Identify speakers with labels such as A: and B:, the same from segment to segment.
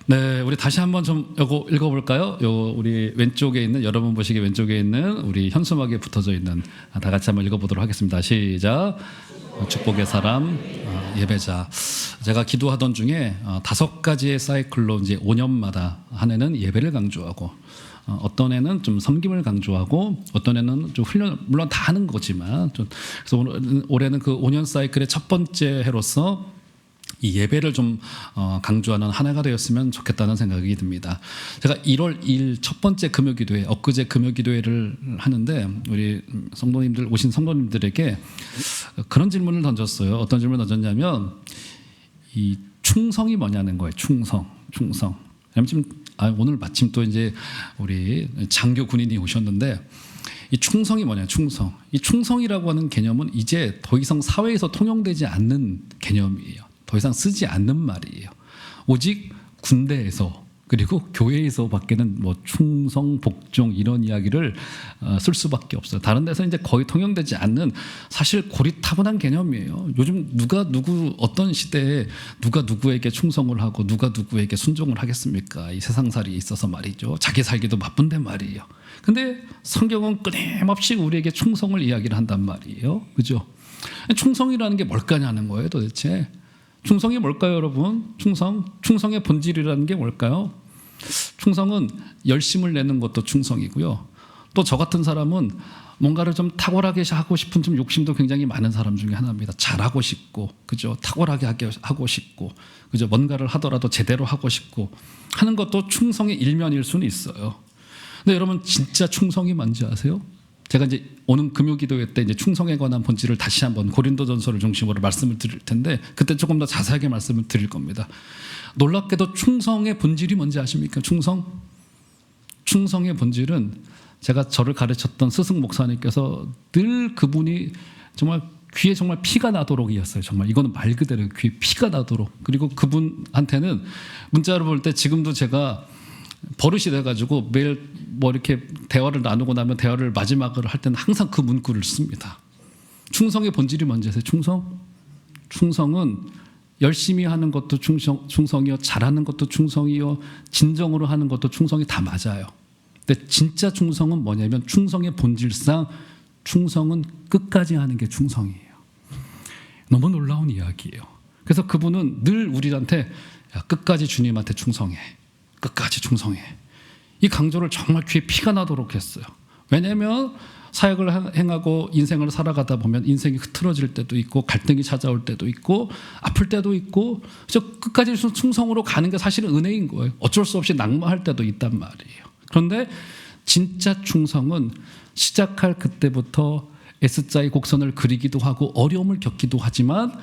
A: 네, 우리 다시 한번 좀 요거 읽어볼까요? 요 우리 왼쪽에 있는 여러분 보시기 왼쪽에 있는 우리 현수막에 붙어져 있는 다 같이 한번 읽어보도록 하겠습니다. 시작. 축복의 사람 예배자. 제가 기도하던 중에 5가지의 사이클로 이제 5년마다 한 해는 예배를 강조하고 어떤 애는 좀 섬김을 강조하고 어떤 애는 좀 훈련 물론 다 하는 거지만 좀 그래서 올해는 그 5년 사이클의 첫 번째 해로서 이 예배를 좀 강조하는 한 해가 되었으면 좋겠다는 생각이 듭니다. 제가 1월 2일 첫 번째 금요기도회 엊그제 금요기도회를 하는데 우리 성도님들 오신 성도님들에게 그런 질문을 던졌어요. 어떤 질문을 던졌냐면 이 충성이 뭐냐는 거예요. 충성. 왜냐면 지금 오늘 마침 또 이제 우리 장교 군인이 오셨는데 이 충성이 뭐냐? 충성. 이 충성이라고 하는 개념은 이제 더 이상 사회에서 통용되지 않는 개념이에요. 더 이상 쓰지 않는 말이에요. 오직 군대에서 그리고 교회에서밖에는 뭐 충성, 복종 이런 이야기를 쓸 수밖에 없어요. 다른 데서 이제 거의 통용되지 않는 사실 고리타분한 개념이에요. 요즘 누가 누구 어떤 시대에 누가 누구에게 충성을 하고 누가 누구에게 순종을 하겠습니까? 이 세상살이에 있어서 말이죠. 자기 살기도 바쁜데 말이에요. 근데 성경은 끊임없이 우리에게 충성을 이야기를 한단 말이에요. 그죠? 충성이라는 게 뭘까냐는 거예요, 도대체. 충성이 뭘까요, 여러분? 충성의 본질이라는 게 뭘까요? 충성은 열심을 내는 것도 충성이고요. 또 저 같은 사람은 뭔가를 좀 탁월하게 하고 싶은 좀 욕심도 굉장히 많은 사람 중에 하나입니다. 잘하고 싶고, 그죠? 탁월하게 하고 싶고, 그죠? 뭔가를 하더라도 제대로 하고 싶고 하는 것도 충성의 일면일 수는 있어요. 근데 여러분 진짜 충성이 뭔지 아세요? 제가 이제 오는 금요기도회 때 이제 충성에 관한 본질을 다시 한번 고린도전서를 중심으로 말씀을 드릴 텐데 그때 조금 더 자세하게 말씀을 드릴 겁니다. 놀랍게도 충성의 본질이 뭔지 아십니까? 충성의 본질은 제가 저를 가르쳤던 스승 목사님께서 늘 그분이 정말 귀에 정말 피가 나도록이었어요. 정말 이거는 말 그대로 귀에 피가 나도록. 그리고 그분한테는 문자로 볼 때 지금도 제가 버릇이 돼가지고 매일 뭐 이렇게 대화를 나누고 나면 대화를 마지막으로 할 때는 항상 그 문구를 씁니다. 충성의 본질이 뭔지 아세요? 충성은 열심히 하는 것도 충성이요, 잘하는 것도 충성이요, 진정으로 하는 것도 충성이 다 맞아요. 근데 진짜 충성은 뭐냐면 충성의 본질상 충성은 끝까지 하는 게 충성이에요. 너무 놀라운 이야기예요. 그래서 그분은 늘 우리한테 야, 끝까지 주님한테 충성해. 끝까지 충성해. 이 강조를 정말 귀에 피가 나도록 했어요. 왜냐하면 사역을 행하고 인생을 살아가다 보면 인생이 흐트러질 때도 있고 갈등이 찾아올 때도 있고 아플 때도 있고 그래서 끝까지 충성으로 가는 게 사실은 은혜인 거예요. 어쩔 수 없이 낙마할 때도 있단 말이에요. 그런데 진짜 충성은 시작할 그때부터 S자의 곡선을 그리기도 하고 어려움을 겪기도 하지만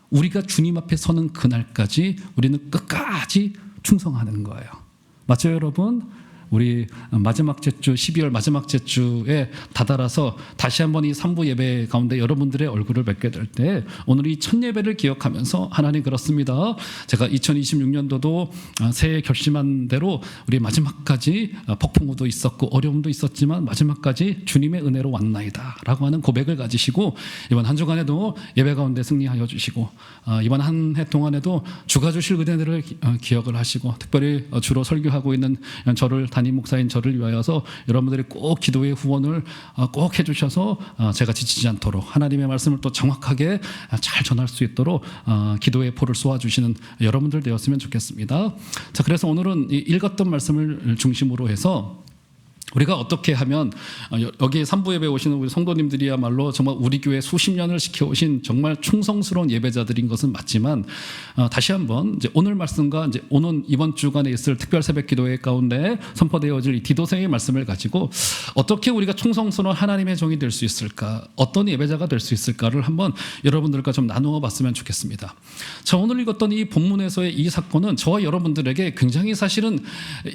A: 우리가 주님 앞에 서는 그날까지 우리는 끝까지 충성하는 거예요. 맞죠, 여러분? 우리 마지막 제주 12월 마지막 제주에 다다라서 다시 한번 이 3부 예배 가운데 여러분들의 얼굴을 뵙게 될 때 오늘 이 첫 예배를 기억하면서 하나님 그렇습니다. 제가 2026년도도 새해 결심한 대로 우리 마지막까지 폭풍우도 있었고 어려움도 있었지만 마지막까지 주님의 은혜로 왔나이다 라고 하는 고백을 가지시고 이번 한 주간에도 예배 가운데 승리하여 주시고 이번 한 해 동안에도 주가 주실 은혜들을 기억을 하시고 특별히 주로 설교하고 있는 저를 담임 목사인 저를 위하여서 여러분들이 꼭 기도의 후원을 꼭 해주셔서 제가 지치지 않도록 하나님의 말씀을 또 정확하게 잘 전할 수 있도록 기도의 포를 쏘아주시는 여러분들 되었으면 좋겠습니다. 자, 그래서 오늘은 읽었던 말씀을 중심으로 해서 우리가 어떻게 하면 여기 3부 예배 오시는 우리 성도님들이야말로 정말 우리 교회 수십 년을 지켜오신 정말 충성스러운 예배자들인 것은 맞지만 다시 한번 이제 오늘 말씀과 이제 오는 이번 주간에 있을 특별 새벽 기도회 가운데 선포되어질 이 디도서의 말씀을 가지고 어떻게 우리가 충성스러운 하나님의 종이 될 수 있을까, 어떤 예배자가 될 수 있을까를 한번 여러분들과 좀 나누어 봤으면 좋겠습니다. 자, 오늘 읽었던 이 본문에서의 이 사건은 저와 여러분들에게 굉장히 사실은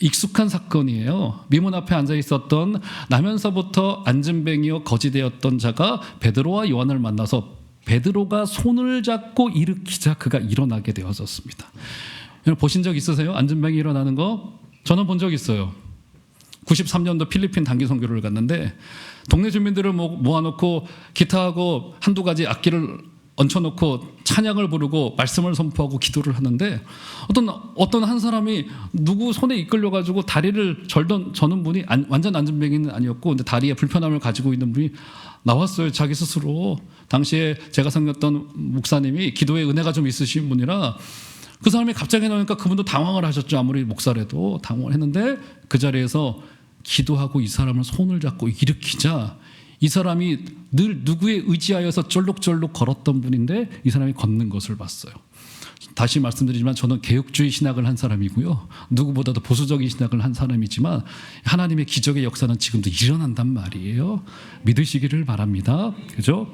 A: 익숙한 사건이에요. 미문 앞에 앉아 있었던 나면서부터 안진뱅이요 거지되었던 자가 베드로와 요한을 만나서 베드로가 손을 잡고 일으키자 그가 일어나게 되어졌습니다. 보신 적 있으세요? 안진뱅이 일어나는 거? 저는 본 적 있어요. 93년도 필리핀 단기 선교를 갔는데 동네 주민들을 모아놓고 기타하고 한두 가지 악기를 얹혀놓고 찬양을 부르고 말씀을 선포하고 기도를 하는데 어떤 한 사람이 누구 손에 이끌려가지고 다리를 저는 분이 완전 안전뱅이는 아니었고 근데 다리에 불편함을 가지고 있는 분이 나왔어요. 자기 스스로. 당시에 제가 섬겼던 목사님이 기도에 은혜가 좀 있으신 분이라 그 사람이 갑자기 나오니까 그분도 당황을 하셨죠. 아무리 목사라도 당황을 했는데 그 자리에서 기도하고 이 사람을 손을 잡고 일으키자 이 사람이 늘 누구에 의지하여서 쫄록쫄록 걸었던 분인데 이 사람이 걷는 것을 봤어요. 다시 말씀드리지만 저는 개혁주의 신학을 한 사람이고요. 누구보다도 보수적인 신학을 한 사람이지만 하나님의 기적의 역사는 지금도 일어난단 말이에요. 믿으시기를 바랍니다. 그죠?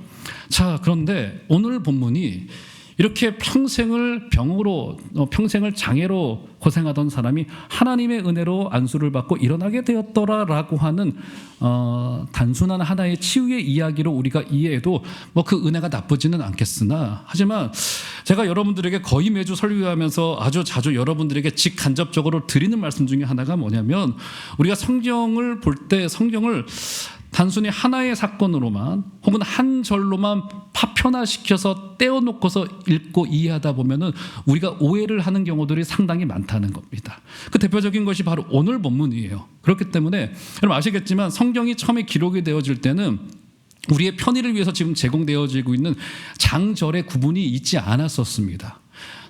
A: 자, 그런데 오늘 본문이 이렇게 평생을 병으로 평생을 장애로 고생하던 사람이 하나님의 은혜로 안수를 받고 일어나게 되었더라라고 하는 단순한 하나의 치유의 이야기로 우리가 이해해도 뭐 그 은혜가 나쁘지는 않겠으나 하지만 제가 여러분들에게 거의 매주 설교하면서 아주 자주 여러분들에게 직간접적으로 드리는 말씀 중에 하나가 뭐냐면 우리가 성경을 볼 때 성경을 단순히 하나의 사건으로만 혹은 한 절로만 파편화시켜서 떼어놓고서 읽고 이해하다 보면은 우리가 오해를 하는 경우들이 상당히 많다는 겁니다. 그 대표적인 것이 바로 오늘 본문이에요. 그렇기 때문에 여러분 아시겠지만 성경이 처음에 기록이 되어질 때는 우리의 편의를 위해서 지금 제공되어지고 있는 장절의 구분이 있지 않았었습니다.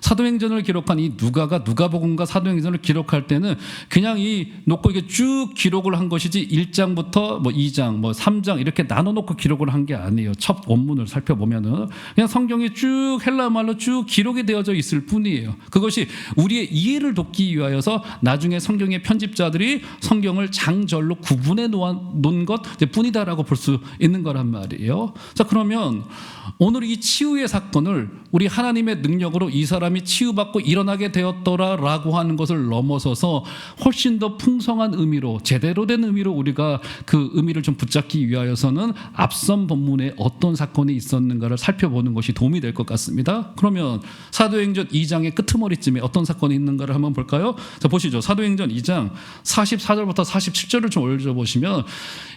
A: 사도행전을 기록한 이 누가복음과 사도행전을 기록할 때는 그냥 이 놓고 이게 쭉 기록을 한 것이지 1장부터 뭐 2장, 뭐 3장 이렇게 나눠놓고 기록을 한 게 아니에요. 첫 원문을 살펴보면은 그냥 성경이 쭉 헬라말로 쭉 기록이 되어져 있을 뿐이에요. 그것이 우리의 이해를 돕기 위하여서 나중에 성경의 편집자들이 성경을 장절로 구분해 놓은 것 뿐이다라고 볼 수 있는 거란 말이에요. 자, 그러면 오늘 이 치유의 사건을 우리 하나님의 능력으로 이 사람이 치유받고 일어나게 되었더라라고 하는 것을 넘어서서 훨씬 더 풍성한 의미로 제대로 된 의미로 우리가 그 의미를 좀 붙잡기 위하여서는 앞선 본문에 어떤 사건이 있었는가를 살펴보는 것이 도움이 될 것 같습니다. 그러면 사도행전 2장의 끄트머리쯤에 어떤 사건이 있는가를 한번 볼까요? 자, 보시죠. 사도행전 2장 44절부터 47절을 좀 올려보시면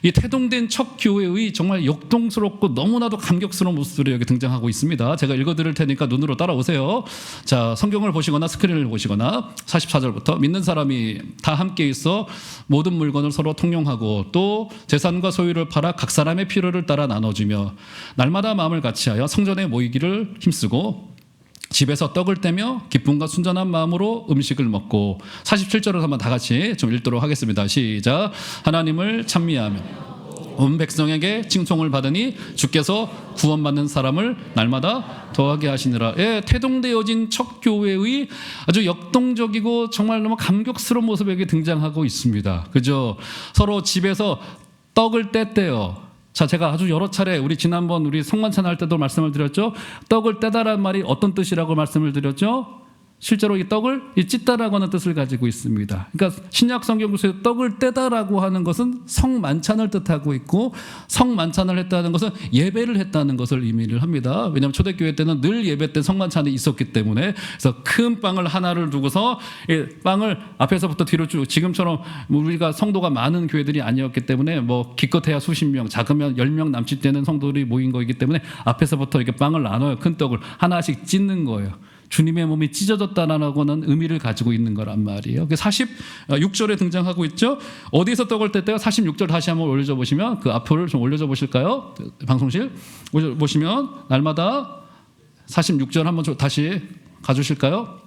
A: 이 태동된 첫 교회의 정말 역동스럽고 너무나도 감격스러운 모습들이 여기 등장하고 있습니다. 제가 읽어드릴 테니까 눈으로 따라오세요. 자, 성경을 보시거나 스크린을 보시거나 44절부터 믿는 사람이 다 함께 있어 모든 물건을 서로 통용하고 또 재산과 소유를 팔아 각 사람의 필요를 따라 나눠주며 날마다 마음을 같이하여 성전에 모이기를 힘쓰고 집에서 떡을 떼며 기쁨과 순전한 마음으로 음식을 먹고 47절을 한번 다 같이 좀 읽도록 하겠습니다. 시작. 하나님을 찬미하며 온 백성에게 칭송을 받으니 주께서 구원받는 사람을 날마다 더하게 하시느라. 예, 태동되어진 첫 교회의 아주 역동적이고 정말 너무 감격스러운 모습이 여기 등장하고 있습니다. 그죠? 서로 집에서 떡을 떼요. 자, 제가 아주 여러 차례 우리 지난번 우리 성만찬 할 때도 말씀을 드렸죠. 떡을 떼다라는 말이 어떤 뜻이라고 말씀을 드렸죠? 실제로 이 떡을 찢다라고 하는 뜻을 가지고 있습니다. 그러니까 신약 성경에서 떡을 떼다라고 하는 것은 성만찬을 뜻하고 있고 성만찬을 했다는 것은 예배를 했다는 것을 의미를 합니다. 왜냐하면 초대교회 때는 늘 예배 때 성만찬이 있었기 때문에 그래서 큰 빵을 하나를 두고서 빵을 앞에서부터 뒤로 쭉 지금처럼 우리가 성도가 많은 교회들이 아니었기 때문에 뭐 기껏해야 수십 명 작으면 10명 남짓 되는 성도들이 모인 거이기 때문에 앞에서부터 이렇게 빵을 나눠요. 큰 떡을 하나씩 찢는 거예요. 주님의 몸이 찢어졌다라는 의미를 가지고 있는 거란 말이에요. 46절에 등장하고 있죠. 어디서 떡을 뗐대요? 46절 다시 한번 올려줘 보시면 그 앞을 좀 올려줘 보실까요? 방송실 보시면 날마다 46절 한번 다시 가주실까요?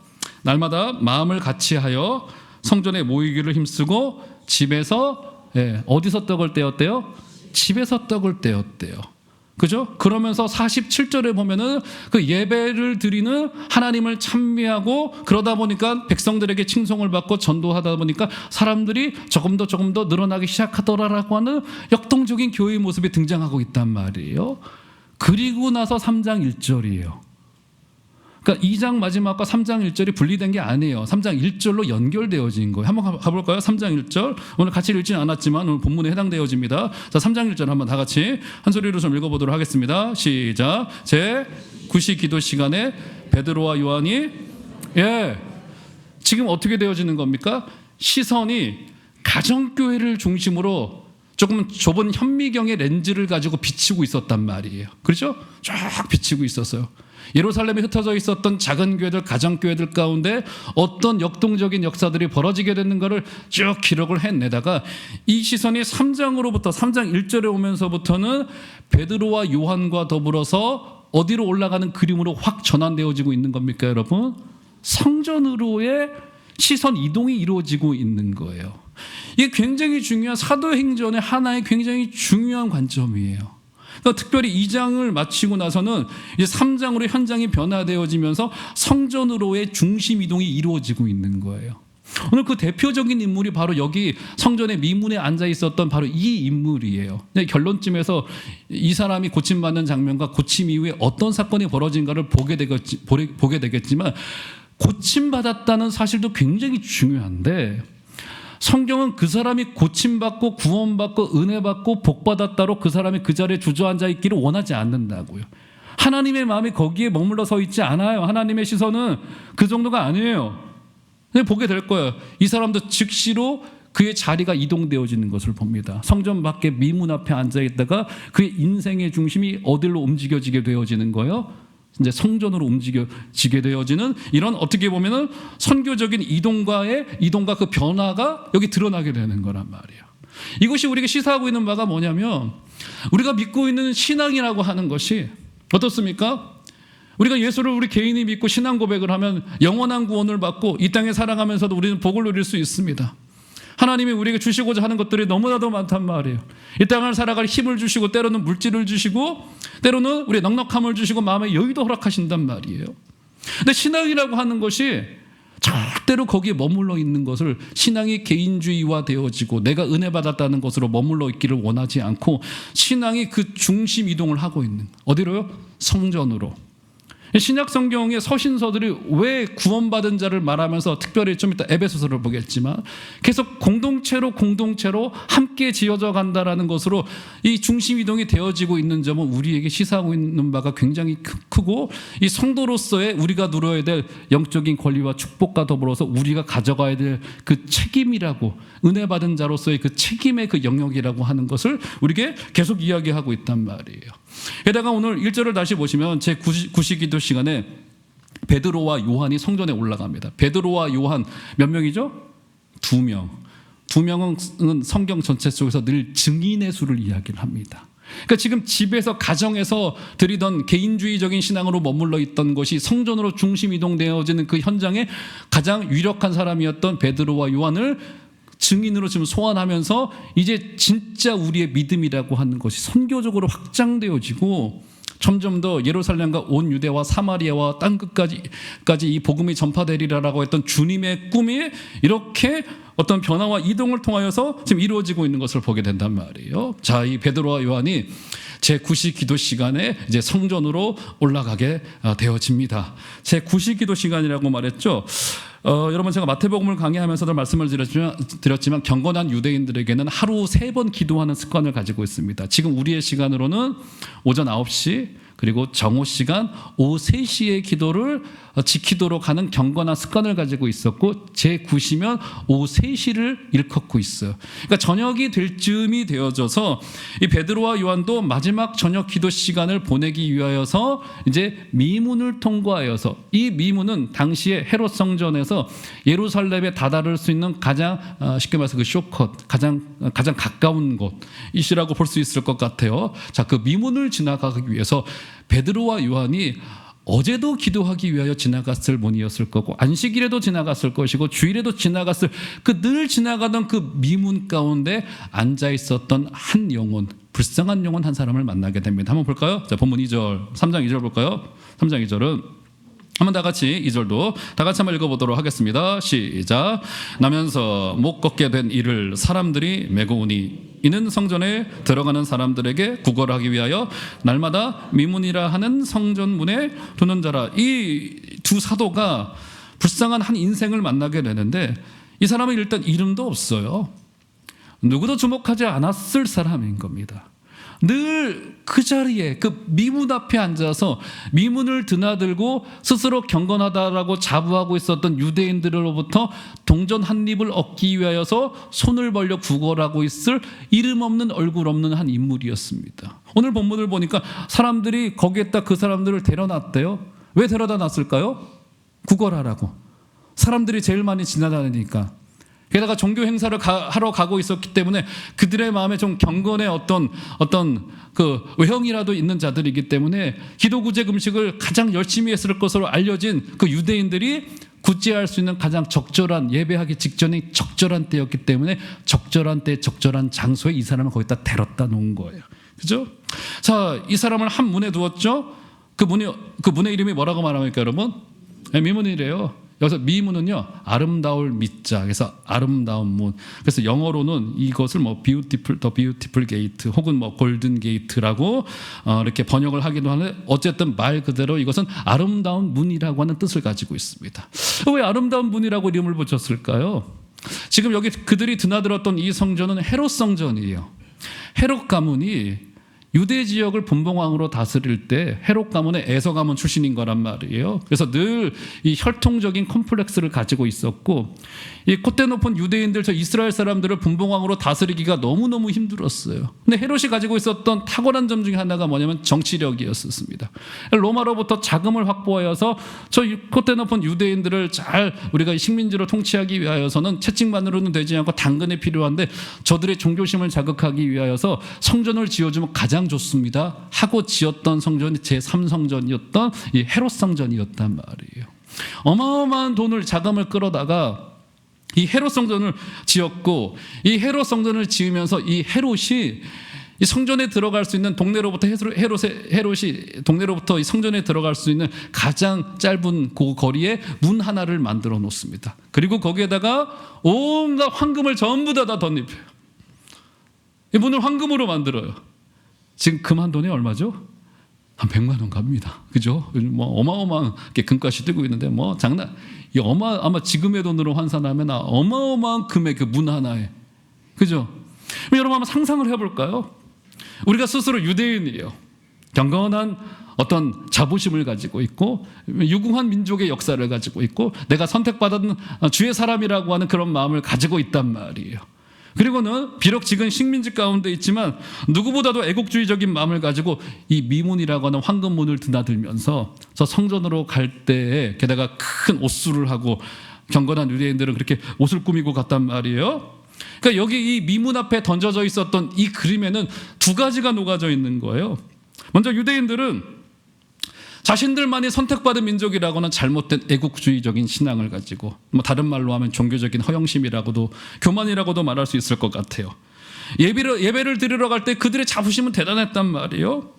A: 날마다 마음을 같이하여 성전에 모이기를 힘쓰고 집에서 어디서 떡을 떼었대요? 집에서 떡을 떼었대요. 그죠? 그러면서 47절에 보면은 그 예배를 드리는 하나님을 찬미하고 그러다 보니까 백성들에게 칭송을 받고 전도하다 보니까 사람들이 조금 더 늘어나기 시작하더라라고 하는 역동적인 교회의 모습이 등장하고 있단 말이에요. 그리고 나서 3장 1절이에요. 그러니까 2장 마지막과 3장 1절이 분리된 게 아니에요. 3장 1절로 연결되어진 거예요. 한번 가볼까요? 3장 1절. 오늘 같이 읽지는 않았지만 오늘 본문에 해당되어집니다. 자, 3장 1절 한번 다 같이 한 소리로 좀 읽어보도록 하겠습니다. 시작. 제 9시 기도 시간에 베드로와 요한이 지금 어떻게 되어지는 겁니까? 시선이 가정교회를 중심으로 조금 좁은 현미경의 렌즈를 가지고 비치고 있었단 말이에요. 그렇죠? 쫙 비치고 있었어요. 예루살렘에 흩어져 있었던 작은 교회들, 가정교회들 가운데 어떤 역동적인 역사들이 벌어지게 됐는가를 쭉 기록을 해내다가 이 시선이 3장으로부터 3장 1절에 오면서부터는 베드로와 요한과 더불어서 어디로 올라가는 그림으로 확 전환되어지고 있는 겁니까, 여러분? 성전으로의 시선 이동이 이루어지고 있는 거예요. 이게 굉장히 중요한 사도행전의 하나의 굉장히 중요한 관점이에요. 그러니까 특별히 2장을 마치고 나서는 이제 3장으로 현장이 변화되어지면서 성전으로의 중심 이동이 이루어지고 있는 거예요. 오늘 그 대표적인 인물이 바로 여기 성전의 미문에 앉아 있었던 바로 이 인물이에요. 결론쯤에서 이 사람이 고침받는 장면과 고침 이후에 어떤 사건이 벌어진가를 보게 되겠지만 고침받았다는 사실도 굉장히 중요한데 성경은 그 사람이 고침받고 구원받고 은혜받고 복받았다로 그 사람이 그 자리에 주저앉아 있기를 원하지 않는다고요. 하나님의 마음이 거기에 머물러 서 있지 않아요. 하나님의 시선은 그 정도가 아니에요. 근데 보게 될 거예요. 이 사람도 즉시로 그의 자리가 이동되어지는 것을 봅니다. 성전 밖에 미문 앞에 앉아 있다가 그의 인생의 중심이 어디로 움직여지게 되어지는 거예요? 이제 성전으로 움직여지게 되어지는 이런 어떻게 보면은 선교적인 이동과 그 변화가 여기 드러나게 되는 거란 말이에요. 이것이 우리가 시사하고 있는 바가 뭐냐면 우리가 믿고 있는 신앙이라고 하는 것이 어떻습니까? 우리가 예수를 우리 개인이 믿고 신앙 고백을 하면 영원한 구원을 받고 이 땅에 살아가면서도 우리는 복을 누릴 수 있습니다. 하나님이 우리에게 주시고자 하는 것들이 너무나도 많단 말이에요. 이 땅을 살아갈 힘을 주시고 때로는 물질을 주시고 때로는 우리의 넉넉함을 주시고 마음의 여유도 허락하신단 말이에요. 근데 신앙이라고 하는 것이 절대로 거기에 머물러 있는 것을 신앙이 개인주의화 되어지고 내가 은혜 받았다는 것으로 머물러 있기를 원하지 않고 신앙이 그 중심 이동을 하고 있는 어디로요? 성전으로. 신약 성경의 서신서들이 왜 구원받은 자를 말하면서 특별히 좀 이따 에베소서를 보겠지만 계속 공동체로 함께 지어져 간다라는 것으로 이 중심 이동이 되어지고 있는 점은 우리에게 시사하고 있는 바가 굉장히 크고 이 성도로서의 우리가 누려야 될 영적인 권리와 축복과 더불어서 우리가 가져가야 될 그 책임이라고 은혜 받은 자로서의 그 책임의 그 영역이라고 하는 것을 우리에게 계속 이야기하고 있단 말이에요. 게다가 오늘 1절을 다시 보시면 제 9시기도 시간에 베드로와 요한이 성전에 올라갑니다. 베드로와 요한 몇 명이죠? 2명. 2명은 성경 전체 속에서 늘 증인의 수를 이야기를 합니다. 그러니까 지금 집에서 가정에서 드리던 개인주의적인 신앙으로 머물러 있던 것이 성전으로 중심 이동되어지는 그 현장에 가장 유력한 사람이었던 베드로와 요한을 증인으로 지금 소환하면서 이제 진짜 우리의 믿음이라고 하는 것이 선교적으로 확장되어지고 점점 더 예루살렘과 온 유대와 사마리아와 땅 끝까지 이 복음이 전파되리라라고 했던 주님의 꿈이 이렇게 어떤 변화와 이동을 통하여서 지금 이루어지고 있는 것을 보게 된단 말이에요. 자, 이 베드로와 요한이 제 9시 기도 시간에 이제 성전으로 올라가게 되어집니다. 제 9시 기도 시간이라고 말했죠. 여러분 제가 마태복음을 강의하면서도 말씀을 드렸지만 경건한 유대인들에게는 하루 3번 기도하는 습관을 가지고 있습니다. 지금 우리의 시간으로는 오전 9시 그리고 정오 시간 오후 3시의 기도를 지키도록 하는 경건한 습관을 가지고 있었고 제9시면 오후 3시를 일컫고 있어요. 그러니까 저녁이 될 즈음이 되어져서 이 베드로와 요한도 마지막 저녁 기도 시간을 보내기 위하여서 이제 미문을 통과하여서 이 미문은 당시에 헤롯 성전에서 예루살렘에 다다를 수 있는 가장 쉽게 말해서 그 쇼컷 가장 가까운 곳이라고 볼 수 있을 것 같아요. 자, 그 미문을 지나가기 위해서 베드로와 요한이 어제도 기도하기 위하여 지나갔을 문이었을 거고 안식일에도 지나갔을 것이고 주일에도 지나갔을 그 늘 지나가던 그 미문 가운데 앉아 있었던 한 영혼, 불쌍한 영혼 한 사람을 만나게 됩니다. 한번 볼까요? 자, 본문 2절, 3장 2절 볼까요? 3장 2절은 한번 다 같이 2절도 다 같이 한번 읽어보도록 하겠습니다. 시작. 나면서 못 걷게 된 이를 사람들이 메고 오니 이는 성전에 들어가는 사람들에게 구걸하기 위하여 날마다 미문이라 하는 성전문에 두는 자라. 이 두 사도가 불쌍한 한 인생을 만나게 되는데 이 사람은 일단 이름도 없어요. 누구도 주목하지 않았을 사람인 겁니다. 늘 그 자리에 그 미문 앞에 앉아서 미문을 드나들고 스스로 경건하다라고 자부하고 있었던 유대인들로부터 동전 한 입을 얻기 위하여서 손을 벌려 구걸하고 있을 이름 없는 얼굴 없는 한 인물이었습니다. 오늘 본문을 보니까 사람들이 거기에다 그 사람들을 데려놨대요. 왜 데려다 놨을까요? 구걸하라고. 사람들이 제일 많이 지나다니니까. 게다가 종교 행사를 하러 가고 있었기 때문에 그들의 마음에 좀 경건의 어떤 그 외형이라도 있는 자들이기 때문에 기도 구제 금식을 가장 열심히 했을 것으로 알려진 그 유대인들이 구제할 수 있는 가장 적절한, 예배하기 직전이 적절한 때였기 때문에 적절한 때 적절한 장소에 이 사람을 거기다 데렸다 놓은 거예요. 그죠? 자, 이 사람을 한 문에 두었죠. 그 문의 이름이 뭐라고 말합니까, 여러분? 네, 미문이래요. 여기서 미문은요, 아름다울 미자, 그래서 아름다운 문. 그래서 영어로는 이것을 뭐 beautiful, the beautiful gate 혹은 뭐 golden gate라고 이렇게 번역을 하기도 하는데, 어쨌든 말 그대로 이것은 아름다운 문이라고 하는 뜻을 가지고 있습니다. 왜 아름다운 문이라고 이름을 붙였을까요? 지금 여기 그들이 드나들었던 이 성전은 헤롯 성전이에요. 헤롯 가문이 유대 지역을 분봉왕으로 다스릴 때 헤롯 가문의 에서 가문 출신인 거란 말이에요. 그래서 늘 이 혈통적인 컴플렉스를 가지고 있었고, 이 콧대 높은 유대인들, 저 이스라엘 사람들을 분봉왕으로 다스리기가 너무너무 힘들었어요. 근데 헤롯이 가지고 있었던 탁월한 점 중에 하나가 뭐냐면 정치력이었습니다. 로마로부터 자금을 확보하여서 저 콧대 높은 유대인들을 잘 우리가 식민지로 통치하기 위하여서는 채찍만으로는 되지 않고 당근이 필요한데, 저들의 종교심을 자극하기 위하여서 성전을 지어주면 가장 좋습니다 하고 지었던 성전이 제3성전이었던 이 헤롯 성전이었단 말이에요. 어마어마한 돈을, 자금을 끌어다가 이 헤롯 성전을 지었고, 이 헤롯 성전을 지으면서 이 헤롯이 이 성전에 들어갈 수 있는, 동네로부터 헤롯이 동네로부터 이 성전에 들어갈 수 있는 가장 짧은 그 거리에 문 하나를 만들어 놓습니다. 그리고 거기에다가 온갖 황금을 전부 다 덧입혀요. 이 문을 황금으로 만들어요. 지금 금한 돈이 얼마죠? 한 100만 원 갑니다. 그죠? 뭐 어마어마하게 금값이 뛰고 있는데 뭐 장난. 이 아마 지금의 돈으로 환산하면 어마어마한 금액, 그 문 하나에. 그죠? 여러분 한번 상상을 해볼까요? 우리가 스스로 유대인이에요. 경건한 어떤 자부심을 가지고 있고, 유구한 민족의 역사를 가지고 있고, 내가 선택받은 주의 사람이라고 하는 그런 마음을 가지고 있단 말이에요. 그리고는 비록 지금 식민지 가운데 있지만 누구보다도 애국주의적인 마음을 가지고 이 미문이라고 하는 황금문을 드나들면서 저 성전으로 갈 때에, 게다가 큰 옷수를 하고, 경건한 유대인들은 그렇게 옷을 꾸미고 갔단 말이에요. 그러니까 여기 이 미문 앞에 던져져 있었던 이 그림에는 두 가지가 녹아져 있는 거예요. 먼저 유대인들은 자신들만이 선택받은 민족이라고는 잘못된 애국주의적인 신앙을 가지고, 뭐 다른 말로 하면 종교적인 허영심이라고도, 교만이라고도 말할 수 있을 것 같아요. 예배를 드리러 갈 때 그들의 자부심은 대단했단 말이에요.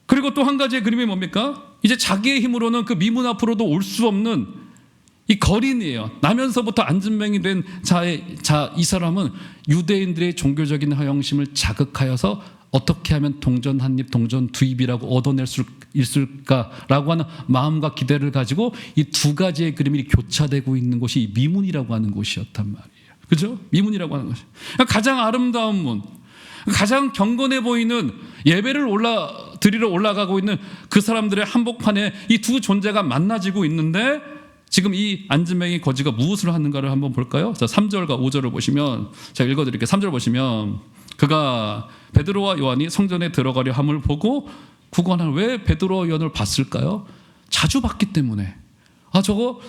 A: 그리고 또 한 가지의 그림이 뭡니까? 이제 자기의 힘으로는 그 미문 앞으로도 올 수 없는 이 거린이에요. 나면서부터 앉은맹이 된 이 사람은 유대인들의 종교적인 허영심을 자극하여서 어떻게 하면 동전 한 입, 동전 두 입이라고 얻어낼 수 있을까라고 하는 마음과 기대를 가지고 이 두 가지의 그림이 교차되고 있는 곳이 이 미문이라고 하는 곳이었단 말이에요. 그죠? 미문이라고 하는 곳이. 가장 아름다운 문, 가장 경건해 보이는, 예배를 드리러 올라가고 있는 그 사람들의 한복판에 이 두 존재가 만나지고 있는데, 지금 이 앉은맹이 거지가 무엇을 하는가를 한번 볼까요? 자, 3절과 5절을 보시면, 제가 읽어드릴게요. 3절 보시면, 그가 베드로와 요한이 성전에 들어가려 함을 보고 구걸하는. 왜 베드로와 요한을 봤을까요? 자주 봤기 때문에. 저거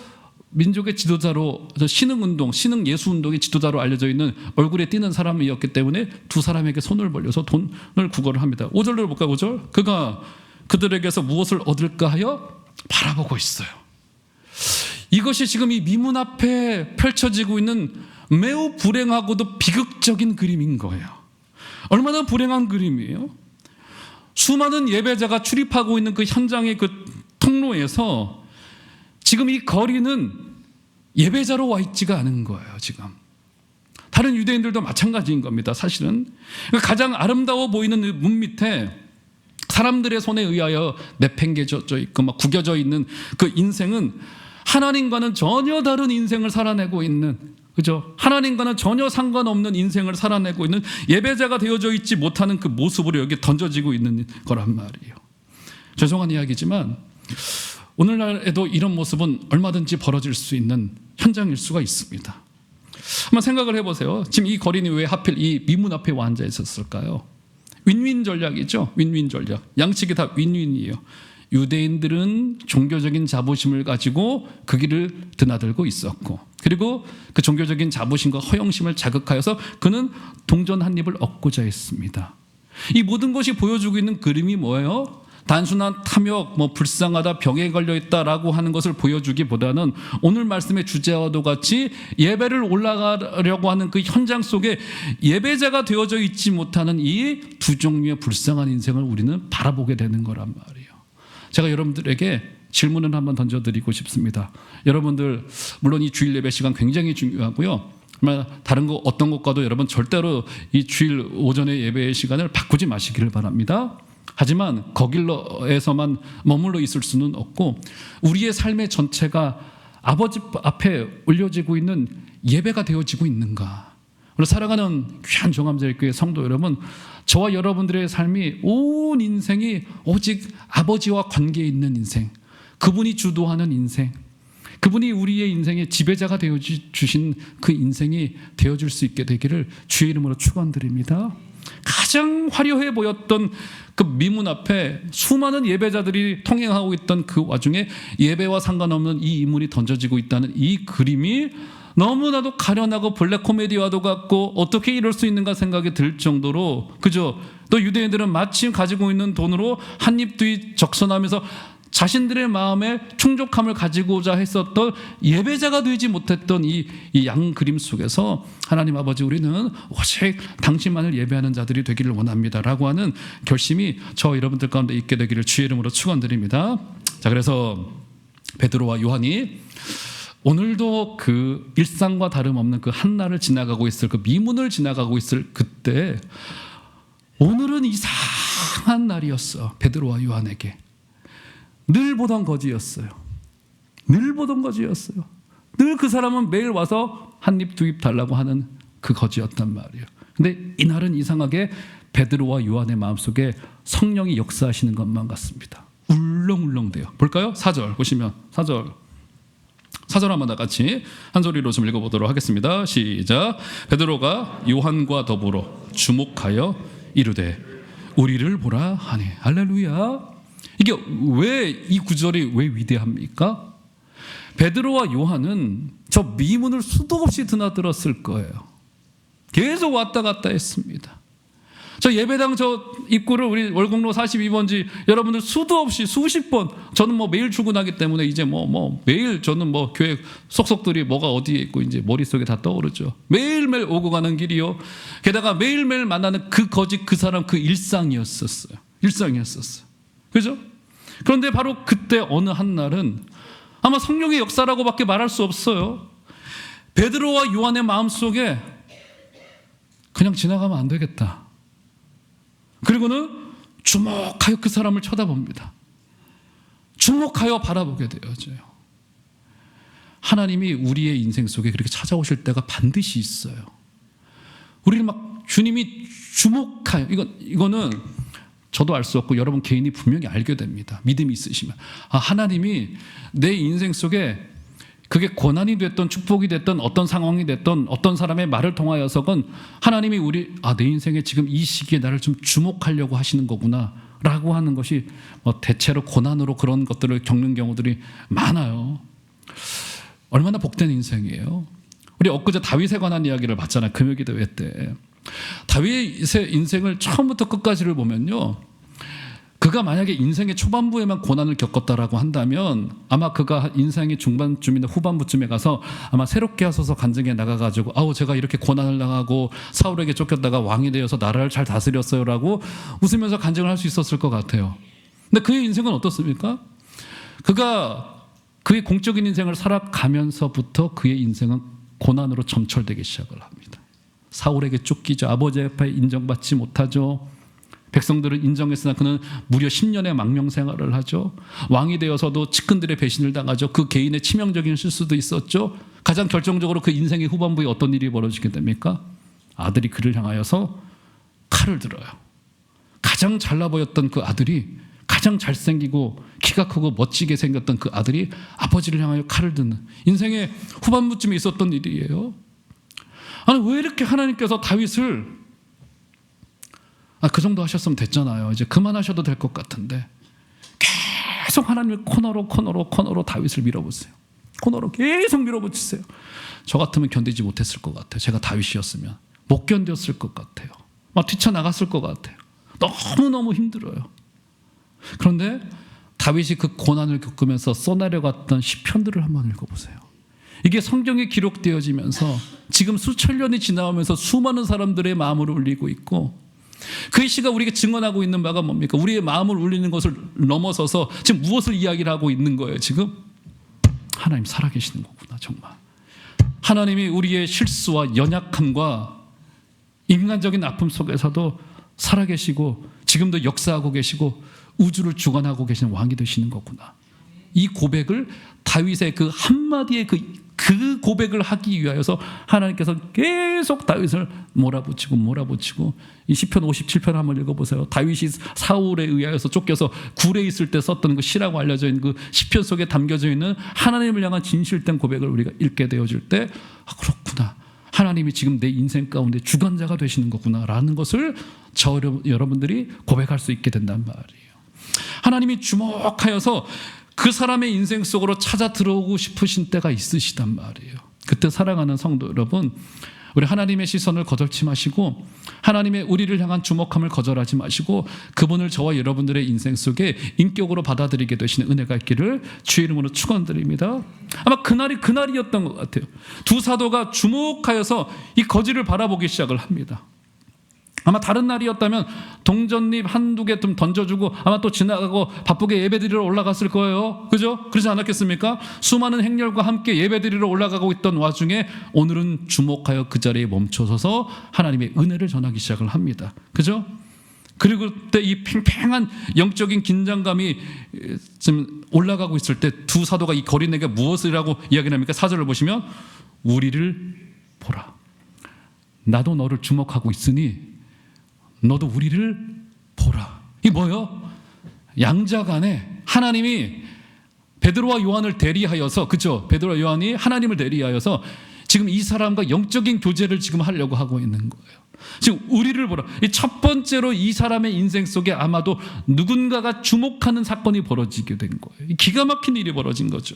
A: 민족의 지도자로, 신흥운동, 신흥예수운동의 지도자로 알려져 있는 얼굴에 띄는 사람이었기 때문에 두 사람에게 손을 벌려서 돈을 구걸을 합니다. 5절로 볼까요? 5절. 그가 그들에게서 무엇을 얻을까 하여 바라보고 있어요. 이것이 지금 이 미문 앞에 펼쳐지고 있는 매우 불행하고도 비극적인 그림인 거예요. 얼마나 불행한 그림이에요. 수많은 예배자가 출입하고 있는 그 현장의 그 통로에서 지금 이 거리는 예배자로 와 있지가 않은 거예요. 지금 다른 유대인들도 마찬가지인 겁니다. 사실은 가장 아름다워 보이는 문 밑에 사람들의 손에 의하여 내팽개져 있고 막 구겨져 있는 그 인생은 하나님과는 전혀 다른 인생을 살아내고 있는 그죠? 하나님과는 전혀 상관없는 인생을 살아내고 있는 예배자가 되어져 있지 못하는 그 모습으로 여기 던져지고 있는 거란 말이에요. 죄송한 이야기지만 오늘날에도 이런 모습은 얼마든지 벌어질 수 있는 현장일 수가 있습니다. 한번 생각을 해보세요. 지금 이 거린이 왜 하필 이 미문 앞에 와 앉아 있었을까요? 윈윈 전략이죠. 윈윈 전략. 양측이 다 윈윈이에요. 유대인들은 종교적인 자부심을 가지고 그 길을 드나들고 있었고, 그리고 그 종교적인 자부심과 허영심을 자극하여서 그는 동전 한 입을 얻고자 했습니다. 이 모든 것이 보여주고 있는 그림이 뭐예요? 단순한 탐욕, 불쌍하다, 병에 걸려있다라고 하는 것을 보여주기보다는 오늘 말씀의 주제와도 같이 예배를 올라가려고 하는 그 현장 속에 예배자가 되어져 있지 못하는 이 두 종류의 불쌍한 인생을 우리는 바라보게 되는 거란 말이에요. 제가 여러분들에게 질문을 한번 던져드리고 싶습니다. 여러분들 물론 이 주일 예배 시간 굉장히 중요하고요. 다른 거 어떤 것과도 여러분 절대로 이 주일 오전의 예배의 시간을 바꾸지 마시기를 바랍니다. 하지만 거길로에서만 머물러 있을 수는 없고 우리의 삶의 전체가 아버지 앞에 올려지고 있는 예배가 되어지고 있는가. 우리 사랑하는 귀한 종합제일교회 성도 여러분, 저와 여러분들의 삶이 온 인생이 오직 아버지와 관계에 있는 인생, 그분이 주도하는 인생, 그분이 우리의 인생의 지배자가 되어주신 그 인생이 되어줄 수 있게 되기를 주의 이름으로 축원드립니다. 가장 화려해 보였던 그 미문 앞에 수많은 예배자들이 통행하고 있던 그 와중에 예배와 상관없는 이 인물이 던져지고 있다는 이 그림이 너무나도 가련하고 블랙 코미디와도 같고 어떻게 이럴 수 있는가 생각이 들 정도로, 그죠? 또 유대인들은 마침 가지고 있는 돈으로 한 입 두 입 적선하면서 자신들의 마음에 충족함을 가지고자 했었던 예배자가 되지 못했던 이 양 그림 속에서 하나님 아버지, 우리는 오직 당신만을 예배하는 자들이 되기를 원합니다라고 하는 결심이 저 여러분들 가운데 있게 되기를 주의 이름으로 축원드립니다. 자, 그래서 베드로와 요한이 오늘도 그 일상과 다름없는 그 한날을 지나가고 있을, 그 미문을 지나가고 있을 그때 오늘은 이상한 날이었어. 베드로와 요한에게 늘 보던 거지였어요. 늘 보던 거지였어요. 늘 그 사람은 매일 와서 한 입 두 입 달라고 하는 그 거지였단 말이에요. 근데 이날은 이상하게 베드로와 요한의 마음속에 성령이 역사하시는 것만 같습니다. 울렁울렁대요. 볼까요? 4절 보시면 4절 한번 다 같이 한 소리로 좀 읽어보도록 하겠습니다. 시작. 베드로가 요한과 더불어 주목하여 이르되 우리를 보라 하니. 할렐루야. 이게 왜 이 구절이 왜 위대합니까? 베드로와 요한은 저 미문을 수도 없이 드나들었을 거예요. 계속 왔다 갔다 했습니다. 저 예배당 저 입구를 우리 월곡로 42번지 여러분들 수도 없이 수십 번, 저는 매일 출근하기 때문에 이제 매일 저는 교회 속속들이 뭐가 어디에 있고 이제 머릿속에 다 떠오르죠. 매일매일 오고 가는 길이요. 게다가 매일매일 만나는 그 거짓 그 사람 그 일상이었었어요. 그죠? 그런데 바로 그때 어느 한 날은 아마 성령의 역사라고밖에 말할 수 없어요. 베드로와 요한의 마음속에 그냥 지나가면 안 되겠다. 그리고는 주목하여 그 사람을 쳐다봅니다. 주목하여 바라보게 되어져요. 하나님이 우리의 인생 속에 그렇게 찾아오실 때가 반드시 있어요. 우리는 주님이 주목하여, 이거는 저도 알 수 없고 여러분 개인이 분명히 알게 됩니다. 믿음이 있으시면. 하나님이 내 인생 속에 그게 고난이 됐던 축복이 됐던 어떤 상황이 됐던 어떤 사람의 말을 통하여서건 하나님이 내 인생에 지금 이 시기에 나를 좀 주목하려고 하시는 거구나 라고 하는 것이 대체로 고난으로 그런 것들을 겪는 경우들이 많아요. 얼마나 복된 인생이에요. 우리 엊그제 다윗에 관한 이야기를 봤잖아요. 금요기도회 때. 다윗의 인생을 처음부터 끝까지를 보면요, 그가 만약에 인생의 초반부에만 고난을 겪었다라고 한다면 아마 그가 인생의 중반쯤이나 후반부쯤에 가서 아마 새롭게 하소서 간증에 나가가지고 제가 이렇게 고난을 당하고 사울에게 쫓겼다가 왕이 되어서 나라를 잘 다스렸어요 라고 웃으면서 간증을 할 수 있었을 것 같아요. 근데 그의 인생은 어떻습니까? 그가 그의 공적인 인생을 살아가면서부터 그의 인생은 고난으로 점철되기 시작을 합니다. 사울에게 쫓기죠. 아버지 앞에 인정받지 못하죠. 백성들을 인정했으나 그는 무려 10년의 망명 생활을 하죠. 왕이 되어서도 측근들의 배신을 당하죠. 그 개인의 치명적인 실수도 있었죠. 가장 결정적으로 그 인생의 후반부에 어떤 일이 벌어지게 됩니까? 아들이 그를 향하여서 칼을 들어요. 가장 잘나 보였던 그 아들이, 가장 잘생기고 키가 크고 멋지게 생겼던 그 아들이 아버지를 향하여 칼을 드는 인생의 후반부쯤에 있었던 일이에요. 아니, 왜 이렇게 하나님께서 다윗을 그 정도 하셨으면 됐잖아요. 이제 그만하셔도 될 것 같은데 계속 하나님의 코너로 다윗을 밀어붙이세요. 코너로 계속 밀어붙이세요. 저 같으면 견디지 못했을 것 같아요. 제가 다윗이었으면 못 견뎠을 것 같아요. 막 뛰쳐나갔을 것 같아요. 너무너무 힘들어요. 그런데 다윗이 그 고난을 겪으면서 써내려갔던 시편들을 한번 읽어보세요. 이게 성경에 기록되어지면서 지금 수천 년이 지나오면서 수많은 사람들의 마음을 울리고 있고, 그 시가 우리가 증언하고 있는 바가 뭡니까? 우리의 마음을 울리는 것을 넘어서서 지금 무엇을 이야기를 하고 있는 거예요? 지금 하나님 살아계시는 거구나. 정말 하나님이 우리의 실수와 연약함과 인간적인 아픔 속에서도 살아계시고 지금도 역사하고 계시고 우주를 주관하고 계시는 왕이 되시는 거구나. 이 고백을, 다윗의 그 한마디의 그 고백을 하기 위하여서 하나님께서 계속 다윗을 몰아붙이고 이 시편 57편 한번 읽어보세요. 다윗이 사울에 의하여서 쫓겨서 굴에 있을 때 썼던 그 시라고 알려져 있는 그 시편 속에 담겨져 있는 하나님을 향한 진실된 고백을 우리가 읽게 되어질 때 그렇구나, 하나님이 지금 내 인생 가운데 주관자가 되시는 거구나라는 것을 여러분들이 고백할 수 있게 된단 말이에요. 하나님이 주목하여서 그 사람의 인생 속으로 찾아 들어오고 싶으신 때가 있으시단 말이에요. 그때 사랑하는 성도 여러분, 우리 하나님의 시선을 거절치 마시고 하나님의 우리를 향한 주목함을 거절하지 마시고 그분을 저와 여러분들의 인생 속에 인격으로 받아들이게 되시는 은혜가 있기를 주의 이름으로 축원드립니다. 아마 그날이었던 것 같아요. 두 사도가 주목하여서 이 거지를 바라보기 시작을 합니다. 아마 다른 날이었다면 동전잎 한두 개 좀 던져주고 아마 또 지나가고 바쁘게 예배드리러 올라갔을 거예요. 그죠? 그러지 않았겠습니까? 수많은 행렬과 함께 예배드리러 올라가고 있던 와중에 오늘은 주목하여 그 자리에 멈춰서서 하나님의 은혜를 전하기 시작을 합니다. 그죠? 그리고 그때 이 팽팽한 영적인 긴장감이 지금 올라가고 있을 때 두 사도가 이 거린에게 무엇이라고 이야기합니까? 4절을 보시면 우리를 보라. 나도 너를 주목하고 있으니 너도 우리를 보라. 이게 뭐예요? 양자간에 하나님이 베드로와 요한을 대리하여서, 그렇죠? 베드로와 요한이 하나님을 대리하여서 지금 이 사람과 영적인 교제를 지금 하려고 하고 있는 거예요. 지금 우리를 보라. 첫 번째로 이 사람의 인생 속에 아마도 누군가가 주목하는 사건이 벌어지게 된 거예요. 기가 막힌 일이 벌어진 거죠.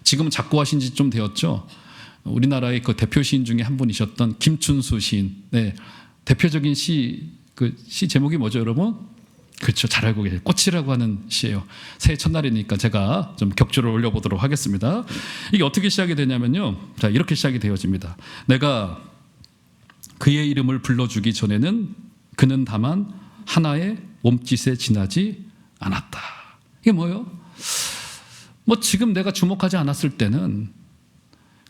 A: 지금 작고하신 지 좀 되었죠. 우리나라의 그 대표 시인 중에 한 분이셨던 김춘수 시인. 네. 대표적인 시 제목이 뭐죠, 여러분? 그렇죠. 잘 알고 계세요. 꽃이라고 하는 시예요. 새해 첫날이니까 제가 좀 격주를 올려보도록 하겠습니다. 이게 어떻게 시작이 되냐면요. 자, 이렇게 시작이 되어집니다. 내가 그의 이름을 불러주기 전에는 그는 다만 하나의 몸짓에 지나지 않았다. 이게 뭐예요? 뭐 지금 내가 주목하지 않았을 때는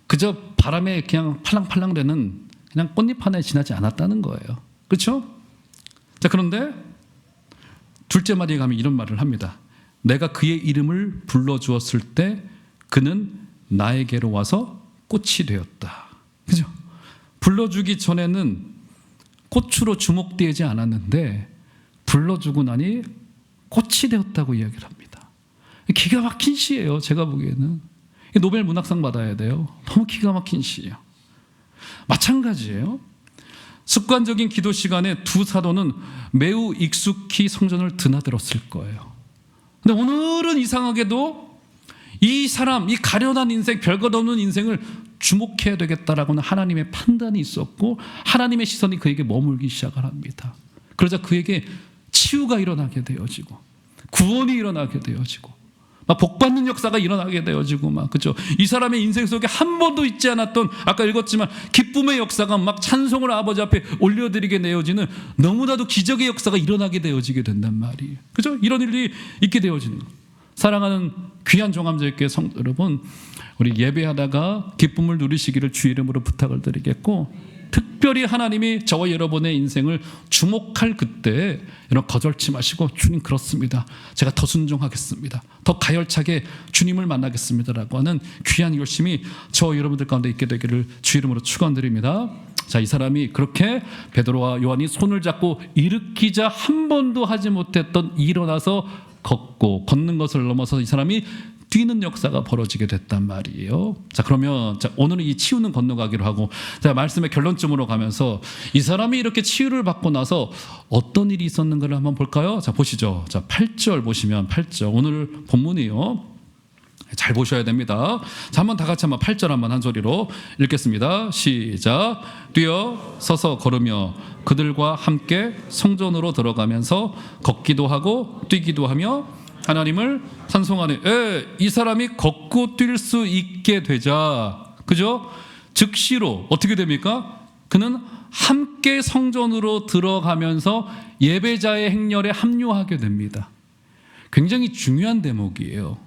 A: 그저 바람에 그냥 팔랑팔랑 되는 그냥 꽃잎 하나에 지나지 않았다는 거예요. 그렇죠? 자, 그런데 둘째 마디에 가면 이런 말을 합니다. 내가 그의 이름을 불러주었을 때 그는 나에게로 와서 꽃이 되었다. 그죠? 불러주기 전에는 꽃으로 주목되지 않았는데 불러주고 나니 꽃이 되었다고 이야기를 합니다. 기가 막힌 시예요. 제가 보기에는 노벨 문학상 받아야 돼요. 너무 기가 막힌 시예요. 마찬가지예요. 습관적인 기도 시간에 두 사도는 매우 익숙히 성전을 드나들었을 거예요. 근데 오늘은 이상하게도 이 사람, 이 가련한 인생, 별것 없는 인생을 주목해야 되겠다라고는 하나님의 판단이 있었고 하나님의 시선이 그에게 머물기 시작을 합니다. 그러자 그에게 치유가 일어나게 되어지고 구원이 일어나게 되어지고 막 복받는 역사가 일어나게 되어지고 막, 그죠? 이 사람의 인생 속에 한 번도 있지 않았던, 아까 읽었지만 기쁨의 역사가 막 찬송을 아버지 앞에 올려드리게 되어지는 너무나도 기적의 역사가 일어나게 되어지게 된단 말이에요. 그죠? 이런 일이 있게 되어지는 거예요. 사랑하는 귀한 종합제일교회 성도 여러분, 우리 예배하다가 기쁨을 누리시기를 주의 이름으로 부탁을 드리겠고, 특별히 하나님이 저와 여러분의 인생을 주목할 그때 여러분 거절치 마시고 주님 그렇습니다. 제가 더 순종하겠습니다. 더 가열차게 주님을 만나겠습니다라고 하는 귀한 열심이 저와 여러분들 가운데 있게 되기를 주 이름으로 축원드립니다. 자, 이 사람이 그렇게 베드로와 요한이 손을 잡고 일으키자 한 번도 하지 못했던 일어나서 걷는 것을 넘어서 이 사람이 뛰는 역사가 벌어지게 됐단 말이에요. 자, 그러면 오늘은 이 치유는 건너가기로 하고, 자, 말씀의 결론점으로 가면서 이 사람이 이렇게 치유를 받고 나서 어떤 일이 있었는가를 한번 볼까요? 자, 보시죠. 자, 8절 보시면 8절 오늘 본문이요. 잘 보셔야 됩니다. 자, 한번 다 같이 한번 8절 한번 한 소리로 읽겠습니다. 시작. 뛰어 서서 걸으며 그들과 함께 성전으로 들어가면서 걷기도 하고 뛰기도 하며 하나님을 찬송하네. 이 사람이 걷고 뛸 수 있게 되자, 그죠? 즉시로 어떻게 됩니까? 그는 함께 성전으로 들어가면서 예배자의 행렬에 합류하게 됩니다. 굉장히 중요한 대목이에요.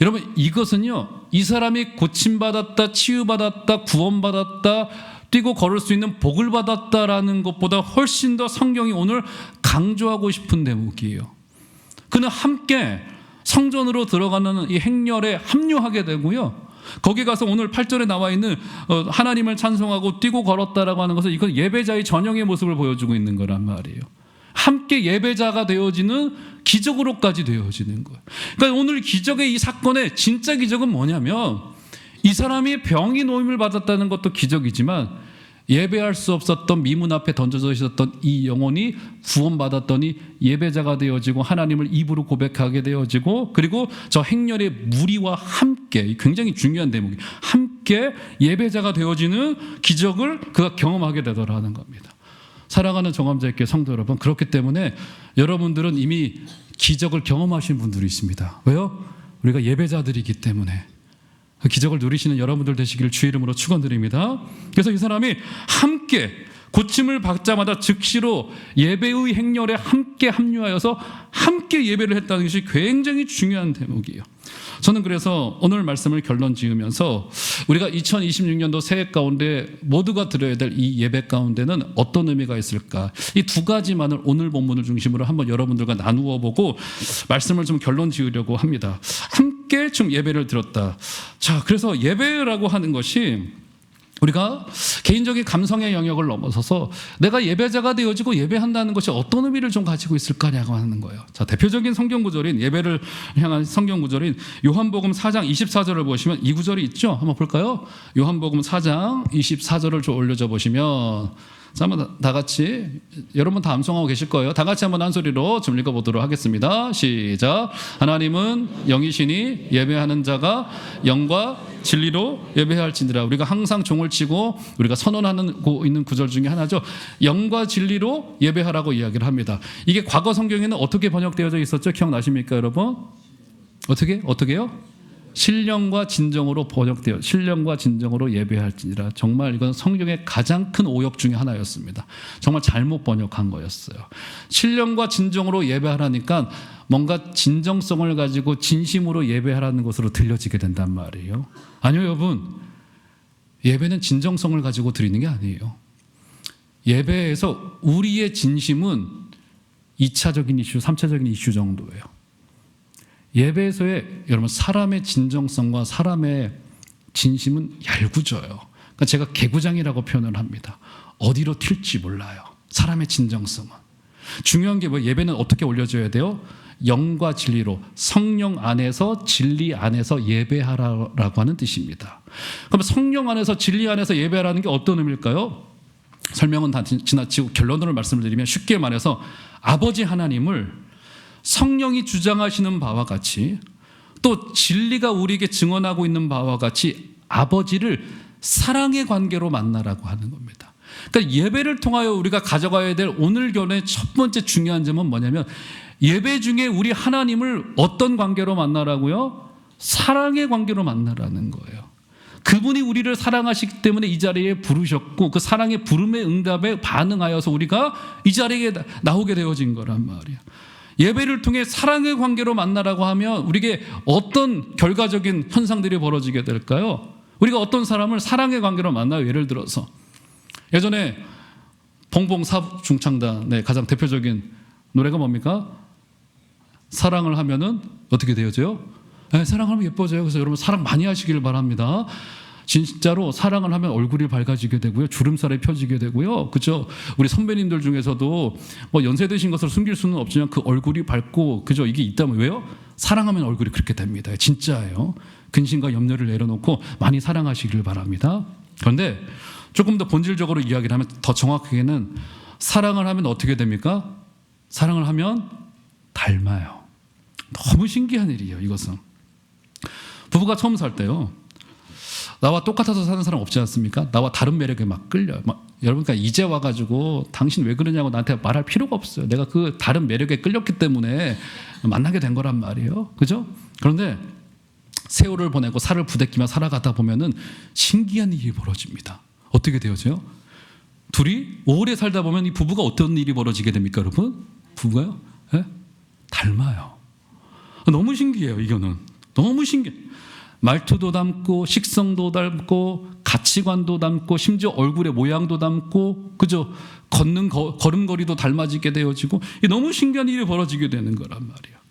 A: 여러분, 이것은요, 이 사람이 고침받았다, 치유받았다, 구원받았다, 뛰고 걸을 수 있는 복을 받았다라는 것보다 훨씬 더 성경이 오늘 강조하고 싶은 대목이에요. 그는 함께 성전으로 들어가는 이 행렬에 합류하게 되고요. 거기 가서 오늘 8절에 나와 있는 하나님을 찬송하고 뛰고 걸었다라고 하는 것은 이건 예배자의 전형의 모습을 보여주고 있는 거란 말이에요. 함께 예배자가 되어지는 기적으로까지 되어지는 거예요. 그러니까 오늘 기적의 이 사건의 진짜 기적은 뭐냐면 이 사람이 병이 노임을 받았다는 것도 기적이지만 예배할 수 없었던 미문 앞에 던져져 있었던 이 영혼이 구원받았더니 예배자가 되어지고 하나님을 입으로 고백하게 되어지고, 그리고 저 행렬의 무리와 함께, 굉장히 중요한 대목이 함께 예배자가 되어지는 기적을 그가 경험하게 되더라는 겁니다. 사랑하는 정함자께 성도 여러분, 그렇기 때문에 여러분들은 이미 기적을 경험하신 분들이 있습니다. 왜요? 우리가 예배자들이기 때문에. 그 기적을 누리시는 여러분들 되시기를 주의 이름으로 축원드립니다. 그래서 이 사람이 함께 고침을 받자마자 즉시로 예배의 행렬에 함께 합류하여서 함께 예배를 했다는 것이 굉장히 중요한 대목이에요. 저는 그래서 오늘 말씀을 결론 지으면서 우리가 2026년도 새해 가운데 모두가 드려야 될 이 예배 가운데는 어떤 의미가 있을까? 이 두 가지만을 오늘 본문을 중심으로 한번 여러분들과 나누어 보고 말씀을 좀 결론 지으려고 합니다. 함께 좀 예배를 드렸다. 자, 그래서 예배라고 하는 것이 우리가 개인적인 감성의 영역을 넘어서서 내가 예배자가 되어지고 예배한다는 것이 어떤 의미를 좀 가지고 있을까냐고 하는 거예요. 자, 대표적인 성경 구절인 예배를 향한 성경 구절인 요한복음 4장 24절을 보시면 이 구절이 있죠. 한번 볼까요? 요한복음 4장 24절을 좀 올려줘 보시면, 자, 한번 다 같이, 여러분 다 암송하고 계실 거예요. 다 같이 한번 한 소리로 좀 읽어보도록 하겠습니다. 시작. 하나님은 영이시니 예배하는 자가 영과 진리로 예배할지니라. 우리가 항상 종을 치고 우리가 선언하고 있는 구절 중에 하나죠. 영과 진리로 예배하라고 이야기를 합니다. 이게 과거 성경에는 어떻게 번역되어져 있었죠? 기억나십니까, 여러분? 어떻게요? 신령과 진정으로 번역되어 신령과 진정으로 예배할지니라. 정말 이건 성경의 가장 큰 오역 중에 하나였습니다. 정말 잘못 번역한 거였어요. 신령과 진정으로 예배하라니까 뭔가 진정성을 가지고 진심으로 예배하라는 것으로 들려지게 된단 말이에요. 아니요, 여러분. 예배는 진정성을 가지고 드리는 게 아니에요. 예배에서 우리의 진심은 2차적인 이슈, 3차적인 이슈 정도예요. 예배에서의 여러분 사람의 진정성과 사람의 진심은 얄궂어요. 그러니까 제가 개구장이라고 표현을 합니다. 어디로 튈지 몰라요. 사람의 진정성은. 중요한 게 뭐 예배는 어떻게 올려줘야 돼요? 영과 진리로, 성령 안에서 진리 안에서 예배하라라고 하는 뜻입니다. 그럼 성령 안에서 진리 안에서 예배하라는 게 어떤 의미일까요? 설명은 다 지나치고 결론으로 말씀을 드리면 쉽게 말해서 아버지 하나님을 성령이 주장하시는 바와 같이 또 진리가 우리에게 증언하고 있는 바와 같이 아버지를 사랑의 관계로 만나라고 하는 겁니다. 그러니까 예배를 통하여 우리가 가져가야 될 오늘 견해의 첫 번째 중요한 점은 뭐냐면 예배 중에 우리 하나님을 어떤 관계로 만나라고요? 사랑의 관계로 만나라는 거예요. 그분이 우리를 사랑하시기 때문에 이 자리에 부르셨고 그 사랑의 부름의 응답에 반응하여서 우리가 이 자리에 나오게 되어진 거란 말이에요. 예배를 통해 사랑의 관계로 만나라고 하면 우리에게 어떤 결과적인 현상들이 벌어지게 될까요? 우리가 어떤 사람을 사랑의 관계로 만나요? 예를 들어서 예전에 봉봉 사중창단의 가장 대표적인 노래가 뭡니까? 사랑을 하면은 어떻게 되어져요? 네, 사랑하면 예뻐져요. 그래서 여러분 사랑 많이 하시길 바랍니다. 진짜로 사랑을 하면 얼굴이 밝아지게 되고요, 주름살이 펴지게 되고요, 그죠? 우리 선배님들 중에서도 뭐 연세 드신 것을 숨길 수는 없지만 그 얼굴이 밝고, 그죠? 이게 있다면 왜요? 사랑하면 얼굴이 그렇게 됩니다. 진짜예요. 근심과 염려를 내려놓고 많이 사랑하시길 바랍니다. 그런데 조금 더 본질적으로 이야기를 하면, 더 정확하게는 사랑을 하면 어떻게 됩니까? 사랑을 하면 닮아요. 너무 신기한 일이에요, 이것은. 부부가 처음 살 때요, 나와 똑같아서 사는 사람 없지 않습니까? 나와 다른 매력에 막 끌려요. 여러분, 그러니까 이제 와가지고 당신 왜 그러냐고 나한테 말할 필요가 없어요. 내가 그 다른 매력에 끌렸기 때문에 만나게 된 거란 말이에요. 그죠? 그런데 세월을 보내고 살을 부대끼며 살아가다 보면은 신기한 일이 벌어집니다. 어떻게 되어져요? 둘이 오래 살다 보면 이 부부가 어떤 일이 벌어지게 됩니까, 여러분? 부부가요? 네? 닮아요. 너무 신기해요, 이거는. 너무 신기해. 말투도 닮고, 식성도 닮고, 가치관도 닮고, 심지어 얼굴의 모양도 닮고, 그죠? 걷는 걸음걸이도 닮아지게 되어지고, 너무 신기한 일이 벌어지게 되는 거란 말이에요.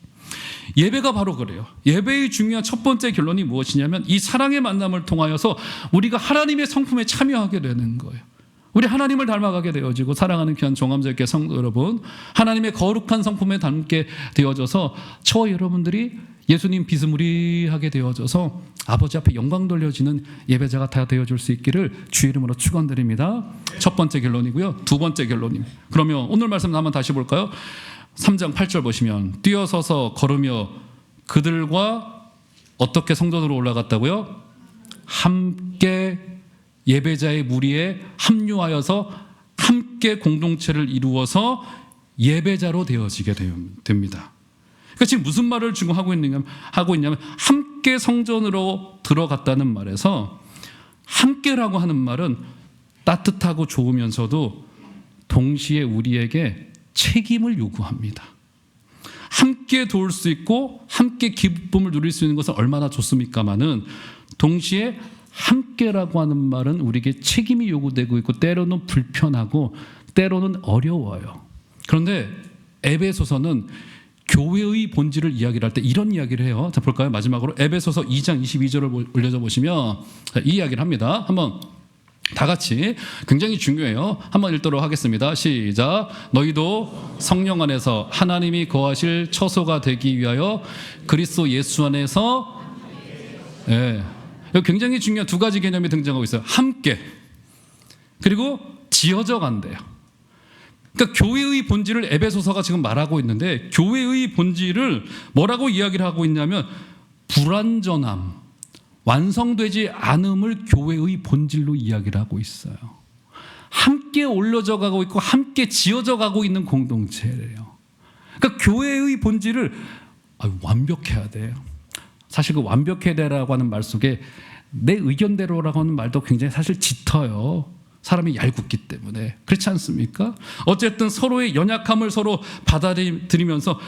A: 예배가 바로 그래요. 예배의 중요한 첫 번째 결론이 무엇이냐면, 이 사랑의 만남을 통하여서 우리가 하나님의 성품에 참여하게 되는 거예요. 우리 하나님을 닮아가게 되어지고, 사랑하는 귀한 종암제교 성도 여러분, 하나님의 거룩한 성품에 닮게 되어져서 저와 여러분들이 예수님 비스무리하게 되어져서 아버지 앞에 영광 돌려지는 예배자가 다 되어줄 수 있기를 주의 이름으로 축원드립니다. 첫 번째 결론이고요. 두 번째 결론입니다. 그러면 오늘 말씀 한번 다시 볼까요? 3장 8절 보시면, 뛰어서서 걸으며 그들과 어떻게 성전으로 올라갔다고요? 함께 예배자의 무리에 합류하여서 함께 공동체를 이루어서 예배자로 되어지게 됩니다. 그러니까 지금 무슨 말을 지금 하고 있냐면 함께 성전으로 들어갔다는 말에서, 함께라고 하는 말은 따뜻하고 좋으면서도 동시에 우리에게 책임을 요구합니다. 함께 도울 수 있고 함께 기쁨을 누릴 수 있는 것은 얼마나 좋습니까마는, 동시에 함께라고 하는 말은 우리에게 책임이 요구되고 있고, 때로는 불편하고 때로는 어려워요. 그런데 에베소서는 교회의 본질을 이야기를 할 때 이런 이야기를 해요. 자, 볼까요? 마지막으로 에베소서 2장 22절을 올려줘 보시면 이 이야기를 합니다. 한번 다 같이, 굉장히 중요해요. 한번 읽도록 하겠습니다. 시작. 너희도 성령 안에서 하나님이 거하실 처소가 되기 위하여 그리스도 예수 안에서, 여기 굉장히 중요한 두 가지 개념이 등장하고 있어요. 함께, 그리고 지어져 간대요. 그러니까 교회의 본질을 에베소서가 지금 말하고 있는데, 교회의 본질을 뭐라고 이야기를 하고 있냐면, 불완전함, 완성되지 않음을 교회의 본질로 이야기를 하고 있어요. 함께 올려져 가고 있고 함께 지어져 가고 있는 공동체예요. 그러니까 교회의 본질을 완벽해야 돼요. 사실 그 완벽해야 되라고 하는 말 속에 내 의견대로라고 하는 말도 굉장히 사실 짙어요. 사람이 얄궂기 때문에. 그렇지 않습니까? 어쨌든 서로의 연약함을 서로 받아들이면서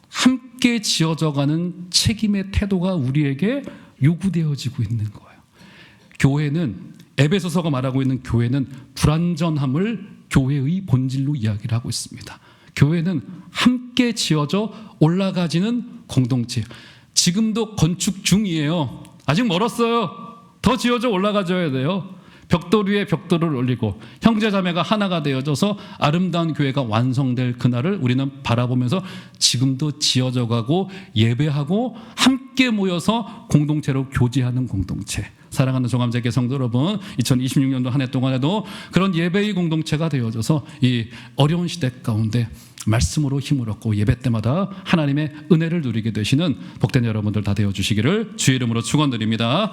A: 함께 지어져가는 책임의 태도가 우리에게 요구되어지고 있는 거예요. 교회는, 에베소서가 말하고 있는 교회는 불완전함을 교회의 본질로 이야기를 하고 있습니다. 교회는 함께 지어져 올라가지는 공동체. 지금도 건축 중이에요. 아직 멀었어요. 더 지어져 올라가줘야 돼요. 벽돌 위에 벽돌을 올리고 형제자매가 하나가 되어져서 아름다운 교회가 완성될 그날을 우리는 바라보면서 지금도 지어져 가고 예배하고 함께 모여서 공동체로 교제하는 공동체. 사랑하는 종암제교 성도 여러분, 2026년도 한 해 동안에도 그런 예배의 공동체가 되어져서 이 어려운 시대 가운데 말씀으로 힘을 얻고 예배 때마다 하나님의 은혜를 누리게 되시는 복된 여러분들 다 되어주시기를 주의 이름으로 축원드립니다.